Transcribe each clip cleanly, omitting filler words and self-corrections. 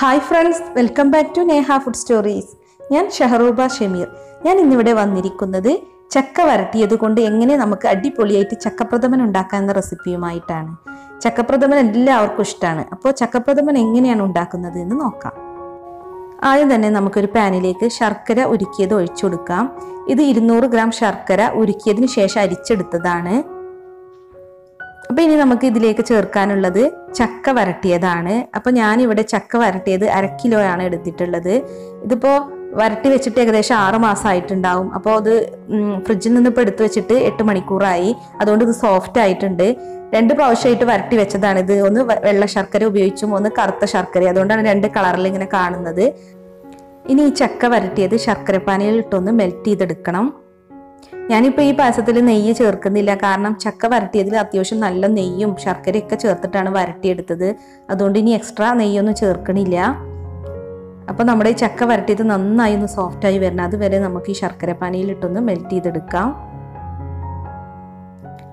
Hi friends, welcome back to Neha Food Stories. ഞാൻ ഷഹറൂബ ഷമീർ. ഞാൻ ഇന്നിവിടെ വന്നിരിക്കുന്നത് ചക്ക വരട്ടിയത് കൊണ്ട് എങ്ങനെ നമുക്ക് അടിപൊളിയായിട്ട് ചക്കപ്രഥമൻ ഉണ്ടാക്കാവുന്ന റെസിപ്പിയുമായിട്ടാണ്. ചക്കപ്രഥമൻ എല്ലാവർക്കും ഇഷ്ടമാണ്. അപ്പോൾ ചക്കപ്രഥമൻ എങ്ങനെയാണ് ഉണ്ടാക്കുന്നത് എന്ന് നോക്കാം. ആദ്യം തന്നെ നമുക്കൊരു പാനിലേക്ക് ശർക്കര ഉരുക്കിയത് ഒഴിച്ചു കൊടുക്കാം. ഇത് 200 ഗ്രാം ശർക്കര ഉരുക്കിയതിന് ശേഷം അരിച്ചെടുത്തതാണ്. അപ്പോൾ ഇനി നമുക്ക് ഇതിലേക്ക് ചേർക്കാനുള്ളത് ചക്ക വരട്ടിയതാണ്. അപ്പോൾ ഞാനിവിടെ ചക്ക വരട്ടിയത് 1/2 കിലോയാണ് എടുത്തിട്ടുള്ളത്. ഇതിപ്പോൾ വരട്ടി വെച്ചിട്ട് ഏകദേശം 6 മാസമായിട്ടുണ്ടാവും. അപ്പോൾ അത് ഫ്രിഡ്ജിൽ നിന്ന് ഇപ്പോൾ എടുത്ത് വെച്ചിട്ട് 8 മണിക്കൂറായി. അതുകൊണ്ട് ഇത് സോഫ്റ്റ് ആയിട്ടുണ്ട്. 2 പ്രാവശ്യമായിട്ട് വരട്ടി വെച്ചതാണ്. ഇത് ഒന്ന് വെള്ള ശർക്കര ഉപയോഗിച്ചും ഒന്ന് കറുത്ത ശർക്കര, അതുകൊണ്ടാണ് 2 കളറിൽ ഇങ്ങനെ കാണുന്നത്. ഇനി ഈ ചക്ക വരട്ടിയത് ശർക്കരപ്പാനിയിൽ ഇട്ടൊന്ന് മെൽറ്റ് ചെയ്തെടുക്കണം. ഞാനിപ്പോൾ ഈ പായസത്തിൽ നെയ്യ് ചേർക്കുന്നില്ല, കാരണം ചക്ക വരട്ടിയതിൽ അത്യാവശ്യം നല്ല നെയ്യും ശർക്കരയൊക്കെ ചേർത്തിട്ടാണ് വരട്ടിയെടുത്തത്. അതുകൊണ്ട് ഇനി എക്സ്ട്രാ നെയ്യൊന്നും ചേർക്കണില്ല. അപ്പോൾ നമ്മുടെ ഈ ചക്ക വരട്ടിയത് നന്നായി ഒന്ന് സോഫ്റ്റായി വരണം. അതുവരെ നമുക്ക് ഈ ശർക്കരപ്പാനിയിൽ ഇട്ടൊന്ന് മെൽറ്റ് ചെയ്തെടുക്കാം.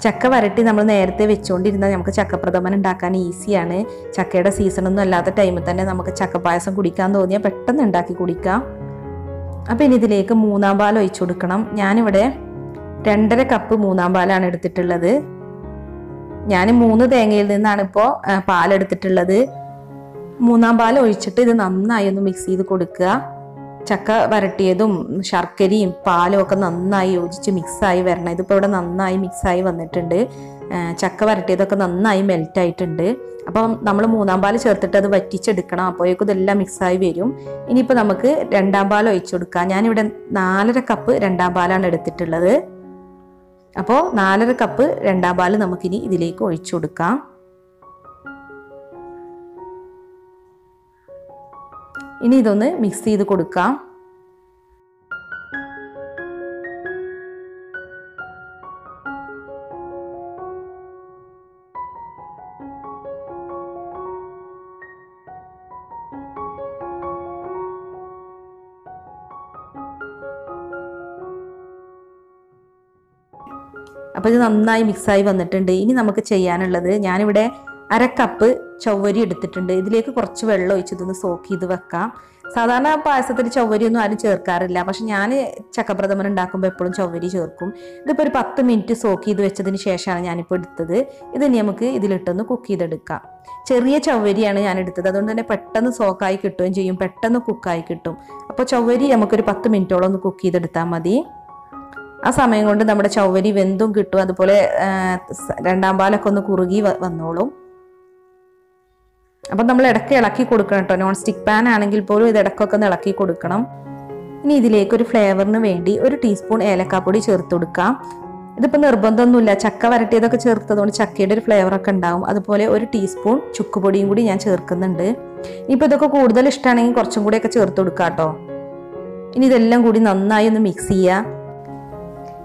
ചക്ക വരട്ടി നമ്മൾ നേരത്തെ വെച്ചുകൊണ്ടിരുന്നാൽ നമുക്ക് ചക്കപ്രഥമൻ ഉണ്ടാക്കാൻ ഈസിയാണ്. ചക്കയുടെ സീസണൊന്നും അല്ലാത്ത ടൈമിൽ തന്നെ നമുക്ക് ചക്കപ്പായസം കുടിക്കാൻ തോന്നിയാൽ പെട്ടെന്ന് ഉണ്ടാക്കി കുടിക്കാം. അപ്പോൾ ഇനി ഇതിലേക്ക് 3-ാം പാൽ ഒഴിച്ചു കൊടുക്കണം. ഞാനിവിടെ 2.5 കപ്പ് 3-ാം പാലാണ് എടുത്തിട്ടുള്ളത്. ഞാൻ 3 തേങ്ങയിൽ നിന്നാണ് ഇപ്പോൾ പാലെടുത്തിട്ടുള്ളത്. 3-ാം പാൽ ഒഴിച്ചിട്ട് ഇത് നന്നായി ഒന്ന് മിക്സ് ചെയ്ത് കൊടുക്കുക. ചക്ക വരട്ടിയതും ശർക്കരയും പാലും ഒക്കെ നന്നായി യോജിച്ച് മിക്സായി വരണം. ഇതിപ്പോൾ ഇവിടെ നന്നായി മിക്സായി വന്നിട്ടുണ്ട്. ചക്ക വരട്ടിയതൊക്കെ നന്നായി മെൽറ്റായിട്ടുണ്ട്. അപ്പം നമ്മൾ 3-ാം പാൽ ചേർത്തിട്ട് അത് വറ്റിച്ചെടുക്കണം. അപ്പോഴേക്കും ഇതെല്ലാം മിക്സായി വരും. ഇനിയിപ്പോൾ നമുക്ക് 2-ാം പാൽ ഒഴിച്ചു കൊടുക്കാം. ഞാനിവിടെ 4.5 കപ്പ് 2-ാം പാലാണ് എടുത്തിട്ടുള്ളത്. അപ്പോൾ 4.5 കപ്പ് 2-ാം പാൽ നമുക്കിനി ഇതിലേക്ക് ഒഴിച്ചു കൊടുക്കാം. ഇനി ഇതൊന്ന് മിക്സ് ചെയ്ത് കൊടുക്കാം. അപ്പോൾ ഇത് നന്നായി മിക്സായി വന്നിട്ടുണ്ട്. ഇനി നമുക്ക് ചെയ്യാനുള്ളത്, ഞാനിവിടെ 1/2 കപ്പ് ചവ്വരി എടുത്തിട്ടുണ്ട്. ഇതിലേക്ക് കുറച്ച് വെള്ളം ഒഴിച്ചിതൊന്ന് സോക്ക് ചെയ്ത് വെക്കാം. സാധാരണ പായസത്തിൽ ചവ്വരിയൊന്നും ആരും ചേർക്കാറില്ല, പക്ഷെ ഞാൻ ചക്കപ്രഥമൻ ഉണ്ടാക്കുമ്പോൾ എപ്പോഴും ചവ്വരി ചേർക്കും. ഇതിപ്പോൾ ഒരു 10 മിനിറ്റ് സോക്ക് ചെയ്ത് വെച്ചതിന് ശേഷമാണ് ഞാനിപ്പോൾ എടുത്തത്. ഇത് നമുക്ക് ഇതിലിട്ടൊന്ന് കുക്ക് ചെയ്തെടുക്കാം. ചെറിയ ചവ്വരിയാണ് ഞാൻ എടുത്തത്, അതുകൊണ്ട് തന്നെ പെട്ടെന്ന് സോക്കായി കിട്ടുകയും ചെയ്യും, പെട്ടെന്ന് കുക്കായി കിട്ടും. അപ്പോൾ ചവ്വരി നമുക്കൊരു 10 മിനിറ്റോളം ഒന്ന് കുക്ക് ചെയ്തെടുത്താൽ മതി. ആ സമയം കൊണ്ട് നമ്മുടെ ചവ്വരി വെന്തും കിട്ടും. അതുപോലെ 2-ാം പാലൊക്കെ ഒന്ന് കുറുകി വന്നോളും. അപ്പം നമ്മൾ ഇടയ്ക്ക് ഇളക്കി കൊടുക്കണം കേട്ടോ. നോൺ സ്റ്റിക്ക് പാൻ ആണെങ്കിൽ പോലും ഇത് ഇടയ്ക്കൊക്കെ ഒന്ന് ഇളക്കി കൊടുക്കണം. ഇനി ഇതിലേക്ക് ഒരു ഫ്ലേവറിന് വേണ്ടി 1 ടീസ്പൂൺ ഏലക്കാപ്പൊടി ചേർത്ത് കൊടുക്കാം. ഇതിപ്പോൾ നിർബന്ധമൊന്നുമില്ല, ചക്ക വരട്ടിയതൊക്കെ ചേർത്തതുകൊണ്ട് ചക്കയുടെ ഒരു ഫ്ലേവറൊക്കെ ഉണ്ടാവും. അതുപോലെ 1 ടീസ്പൂൺ ചുക്കുപൊടിയും കൂടി ഞാൻ ചേർക്കുന്നുണ്ട്. ഇനിയിപ്പോൾ ഇതൊക്കെ കൂടുതൽ ഇഷ്ടമാണെങ്കിൽ കുറച്ചും കൂടിയൊക്കെ ചേർത്ത് കൊടുക്കാം കേട്ടോ. ഇനി ഇതെല്ലാം കൂടി നന്നായി ഒന്ന് മിക്സ് ചെയ്യുക.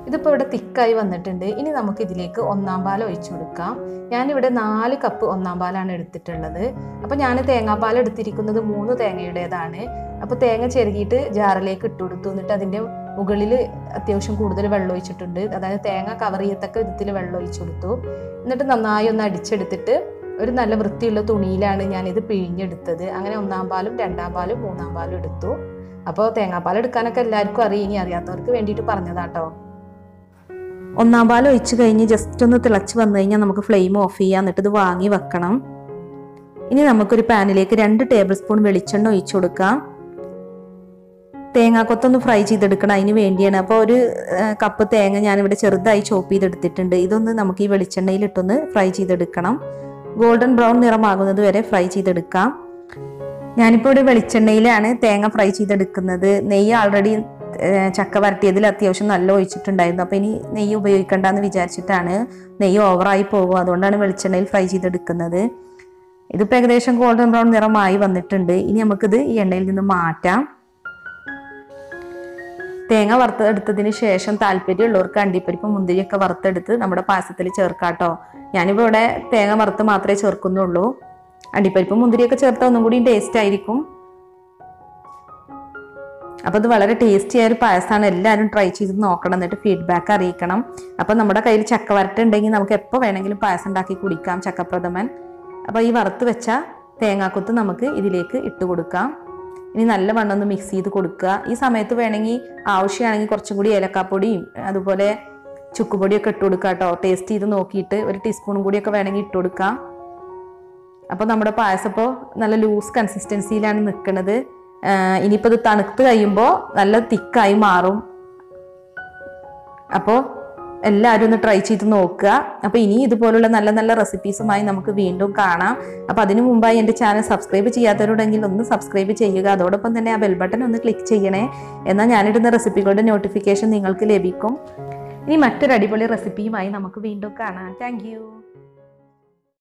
ഇതിപ്പോൾ ഇവിടെ തിക്കായി വന്നിട്ടുണ്ട്. ഇനി നമുക്ക് ഇതിലേക്ക് 1-ാം പാൽ ഒഴിച്ചു കൊടുക്കാം. ഞാനിവിടെ 4 കപ്പ് 1-ാം പാലാണ് എടുത്തിട്ടുള്ളത്. അപ്പോൾ ഞാൻ തേങ്ങാപ്പാൽ എടുത്തിരിക്കുന്നത് 3 തേങ്ങയുടേതാണ്. അപ്പോൾ തേങ്ങ ചെരുകിയിട്ട് ജാറിലേക്ക് ഇട്ട് കൊടുത്തു. എന്നിട്ട് അതിൻ്റെ മുകളിൽ അത്യാവശ്യം കൂടുതൽ വെള്ളം ഒഴിച്ചിട്ടുണ്ട്. അതായത് തേങ്ങ കവർ ചെയ്യത്തക്ക വിധത്തിൽ വെള്ളം ഒഴിച്ചു കൊടുത്തു. എന്നിട്ട് നന്നായി ഒന്ന് അടിച്ചെടുത്തിട്ട് ഒരു നല്ല വൃത്തിയുള്ള തുണിയിലാണ് ഞാനിത് പിഴിഞ്ഞെടുത്തത്. അങ്ങനെ 1-ാം പാലും 2-ാം പാലും 3-ാം പാലും എടുത്തു. അപ്പോൾ തേങ്ങാപ്പാൽ എടുക്കാനൊക്കെ എല്ലാവർക്കും അറിയാം, ഇനി അറിയാത്തവർക്ക് വേണ്ടിയിട്ട് പറഞ്ഞതാട്ടോ. 1-ാം പാൽ ഒഴിച്ച് കഴിഞ്ഞ് ജസ്റ്റ് ഒന്ന് തിളച്ച് വന്നു കഴിഞ്ഞാൽ നമുക്ക് ഫ്ലെയിം ഓഫ് ചെയ്യാം. എന്നിട്ട് ഇത് വാങ്ങി വെക്കണം. ഇനി നമുക്കൊരു പാനിലേക്ക് 2 ടേബിൾ സ്പൂൺ വെളിച്ചെണ്ണ ഒഴിച്ചു കൊടുക്കാം. തേങ്ങാക്കൊത്തൊന്ന് ഫ്രൈ ചെയ്തെടുക്കണം, അതിന് വേണ്ടിയാണ്. അപ്പോൾ 1 കപ്പ് തേങ്ങ ഞാനിവിടെ ചെറുതായി ചോപ്പ് ചെയ്തെടുത്തിട്ടുണ്ട്. ഇതൊന്ന് നമുക്ക് ഈ വെളിച്ചെണ്ണയിലിട്ടൊന്ന് ഫ്രൈ ചെയ്തെടുക്കണം. ഗോൾഡൻ ബ്രൗൺ നിറമാകുന്നത് വരെ ഫ്രൈ ചെയ്തെടുക്കാം. ഞാനിപ്പോൾ ഇവിടെ വെളിച്ചെണ്ണയിലാണ് തേങ്ങ ഫ്രൈ ചെയ്തെടുക്കുന്നത്. നെയ്യ് ആൾറെഡി ചക്ക വരട്ടിയതിൽ അത്യാവശ്യം നല്ല ഒഴിച്ചിട്ടുണ്ടായിരുന്നു. അപ്പോൾ ഇനി നെയ്യ് ഉപയോഗിക്കേണ്ടെന്ന് വിചാരിച്ചിട്ടാണ്. നെയ്യ് ഓവറായി പോകും, അതുകൊണ്ടാണ് വെളിച്ചെണ്ണയിൽ ഫ്രൈ ചെയ്തെടുക്കുന്നത്. ഇതിപ്പോൾ ഏകദേശം ഗോൾഡൻ ബ്രൗൺ നിറമായി വന്നിട്ടുണ്ട്. ഇനി നമുക്കിത് ഈ എണ്ണയിൽ നിന്ന് മാറ്റാം. തേങ്ങ വറുത്തെടുത്തതിന് ശേഷം താല്പര്യമുള്ളവർക്ക് അണ്ടിപ്പരിപ്പ് മുന്തിരിയൊക്കെ വറുത്തെടുത്ത് നമ്മുടെ പായസത്തിൽ ചേർക്കാട്ടോ. ഞാനിപ്പോൾ ഇവിടെ തേങ്ങ വറുത്ത് മാത്രമേ ചേർക്കുന്നുള്ളൂ. അണ്ടിപ്പരിപ്പ് മുന്തിരിയൊക്കെ ചേർത്താൽ ഒന്നും കൂടി ടേസ്റ്റ് ആയിരിക്കും. അപ്പോൾ ഇത് വളരെ ടേസ്റ്റി ആയ ഒരു പായസമാണ്. എല്ലാവരും ട്രൈ ചെയ്ത് നോക്കണം, എന്നിട്ട് ഫീഡ്ബാക്ക് അറിയിക്കണം. അപ്പോൾ നമ്മുടെ കയ്യിൽ ചക്ക വരട്ട് ഉണ്ടെങ്കിൽ നമുക്ക് എപ്പോൾ വേണമെങ്കിലും പായസം ഉണ്ടാക്കി കുടിക്കാം, ചക്കപ്രഥമൻ. അപ്പോൾ ഈ വറുത്ത് വെച്ച തേങ്ങാക്കൊത്ത് നമുക്ക് ഇതിലേക്ക് ഇട്ട് കൊടുക്കാം. ഇനി നല്ലവണ്ണം ഒന്ന് മിക്സ് ചെയ്ത് കൊടുക്കുക. ഈ സമയത്ത് വേണമെങ്കിൽ ആവശ്യമാണെങ്കിൽ കുറച്ചും കൂടി ഏലക്കാപ്പൊടിയും അതുപോലെ ചുക്കുപൊടിയൊക്കെ ഇട്ട് കൊടുക്കുക കേട്ടോ. ടേസ്റ്റ് ചെയ്ത് നോക്കിയിട്ട് ഒരു ടീസ്പൂണും കൂടിയൊക്കെ വേണമെങ്കിൽ ഇട്ട് കൊടുക്കാം. അപ്പോൾ നമ്മുടെ പായസം ഇപ്പോൾ നല്ല ലൂസ് കൺസിസ്റ്റൻസിയിലാണ് നിൽക്കുന്നത്. ഇനിയിപ്പോൾ ഇത് തണുത്ത് കഴിയുമ്പോൾ നല്ല തിക്കായി മാറും. അപ്പോൾ എല്ലാവരും ഒന്ന് ട്രൈ ചെയ്ത് നോക്കുക. അപ്പോൾ ഇനി ഇതുപോലുള്ള നല്ല നല്ല റെസിപ്പീസുമായി നമുക്ക് വീണ്ടും കാണാം. അപ്പോൾ അതിനു മുമ്പായി എൻ്റെ ചാനൽ സബ്സ്ക്രൈബ് ചെയ്യാത്തവരുണ്ടെങ്കിൽ ഒന്ന് സബ്സ്ക്രൈബ് ചെയ്യുക. അതോടൊപ്പം തന്നെ ആ ബെൽ ബട്ടൺ ഒന്ന് ക്ലിക്ക് ചെയ്യണേ. എന്നാൽ ഞാനിടുന്ന റെസിപ്പികളുടെ നോട്ടിഫിക്കേഷൻ നിങ്ങൾക്ക് ലഭിക്കും. ഇനി മറ്റൊരു അടിപൊളി റെസിപ്പിയുമായി നമുക്ക് വീണ്ടും കാണാം. താങ്ക്